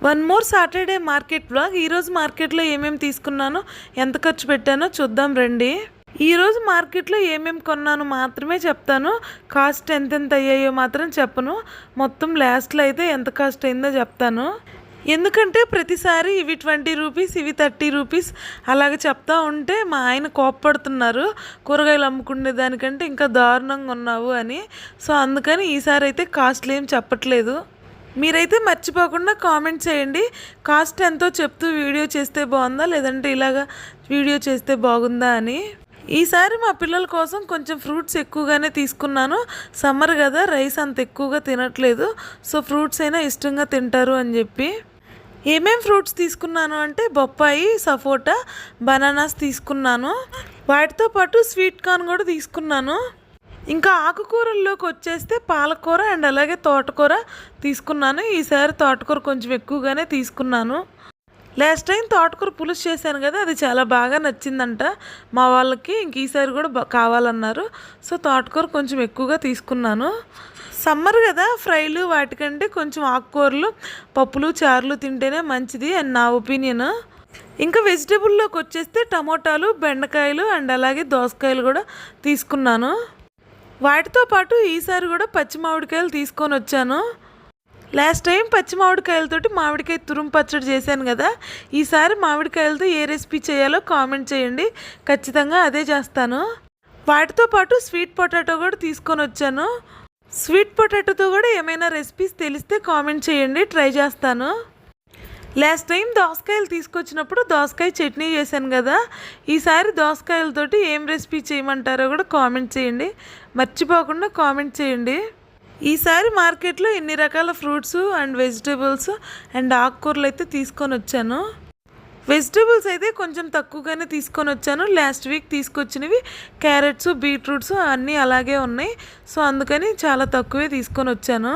One more Saturday market vlog. ఈరోజు మార్కెట్లో ఏమేమి తీసుకున్నానో ఎంత ఖర్చు పెట్టానో చూద్దాం రండి. ఈరోజు మార్కెట్లో ఏమేమి కొన్నాను మాత్రమే చెప్తాను, కాస్ట్ ఎంతెంత అయ్యాయో మాత్రం చెప్పను. మొత్తం లాస్ట్లో అయితే ఎంత కాస్ట్ అయిందో చెప్తాను. ఎందుకంటే ప్రతిసారి ఇవి 20 రూపీస్, ఇవి 30 రూపీస్ అలాగ చెప్తా ఉంటే మా ఆయన కోప్పడుతున్నారు, కూరగాయలు అమ్ముకునే దానికంటే ఇంకా దారుణంగా ఉన్నావు అని. సో అందుకని ఈసారి అయితే కాస్ట్లు ఏం చెప్పట్లేదు. మీరైతే మర్చిపోకుండా కామెంట్ చేయండి, కాస్ట్ ఎంతో చెప్తూ వీడియో చేస్తే బాగుందా లేదంటే ఇలాగా వీడియో చేస్తే బాగుందా అని. ఈసారి మా పిల్లల కోసం కొంచెం ఫ్రూట్స్ ఎక్కువగానే తీసుకున్నాను. సమ్మర్ కదా, రైస్ అంత ఎక్కువగా తినట్లేదు, సో ఫ్రూట్స్ అయినా ఇష్టంగా తింటారు అని చెప్పి. ఏమేం ఫ్రూట్స్ తీసుకున్నాను అంటే బొప్పాయి, సపోటా, బనానాస్ తీసుకున్నాను. వాటితో పాటు స్వీట్ కార్న్ కూడా తీసుకున్నాను. ఇంకా ఆకుకూరల్లోకి వచ్చేస్తే పాలకూర అండ్ అలాగే తోటకూర తీసుకున్నాను. ఈసారి తోటకూర కొంచెం ఎక్కువగానే తీసుకున్నాను. లాస్ట్ టైం తోటకూర పులుసు చేశాను కదా, అది చాలా బాగా నచ్చిందంట మా వాళ్ళకి. ఇంక ఈసారి కూడా కావాలన్నారు, సో తోటకూర కొంచెం ఎక్కువగా తీసుకున్నాను. సమ్మర్ కదా, ఫ్రైలు వాటికంటే కొంచెం ఆకుకూరలు, పప్పులు, చారులు తింటేనే మంచిది అని నా ఒపీనియన్. ఇంకా వెజిటేబుల్లోకి వచ్చేస్తే టమోటాలు, బెండకాయలు అండ్ అలాగే దోసకాయలు కూడా తీసుకున్నాను. వాటితో పాటు ఈసారి కూడా పచ్చి మామిడికాయలు తీసుకొని వచ్చాను. లాస్ట్ టైం పచ్చి మామిడికాయలతోటి మామిడికాయ తురుము పచ్చడి చేశాను కదా, ఈసారి మామిడికాయలతో ఏ రెసిపీ చేయాలో కామెంట్ చేయండి, ఖచ్చితంగా అదే చేస్తాను. వాటితో పాటు స్వీట్ పొటాటో కూడా తీసుకొని వచ్చాను. స్వీట్ పొటాటోతో కూడా ఏమైనా రెసిపీస్ తెలిస్తే కామెంట్ చేయండి, ట్రై చేస్తాను. లాస్ట్ టైం దోసకాయలు తీసుకొచ్చినప్పుడు దోసకాయ చట్నీ చేశాను కదా, ఈసారి దోసకాయలతోటి ఏం రెసిపీ చేయమంటారో కూడా కామెంట్ చేయండి, మర్చిపోకుండా కామెంట్ చేయండి. ఈసారి మార్కెట్లో ఎన్ని రకాల ఫ్రూట్స్ అండ్ వెజిటేబుల్స్ అండ్ ఆకుకూరలు అయితే తీసుకొని వచ్చాను. వెజిటేబుల్స్ అయితే కొంచెం తక్కువగానే తీసుకొని వచ్చాను. లాస్ట్ వీక్ తీసుకొచ్చినవి క్యారెట్స్, బీట్రూట్స్ అన్నీ అలాగే ఉన్నాయి, సో అందుకని చాలా తక్కువే తీసుకొని వచ్చాను.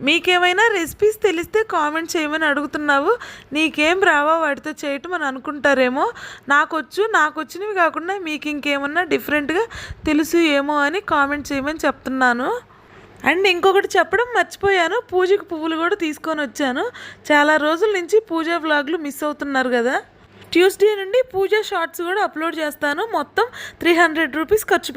మీకేమైనా రెసిపీస్ తెలిస్తే కామెంట్ చేయమని అడుగుతున్నావు, నీకేం రావా వాటితో చేయటం అని అనుకుంటారేమో. నాకు వచ్చినవి కాకుండా మీకు ఇంకేమన్నా డిఫరెంట్గా తెలుసు ఏమో అని కామెంట్ చేయమని చెప్తున్నాను. అండ్ ఇంకొకటి చెప్పడం మర్చిపోయాను, పూజకి పువ్వులు కూడా తీసుకొని వచ్చాను. చాలా రోజుల నుంచి పూజా వ్లాగ్లు మిస్ అవుతున్నారు కదా. ట్యూస్డే నుండి పూజ షార్ట్స్ కూడా అప్లోడ్ చేస్తాను. మొత్తం 300 రూపీస్ ఖర్చు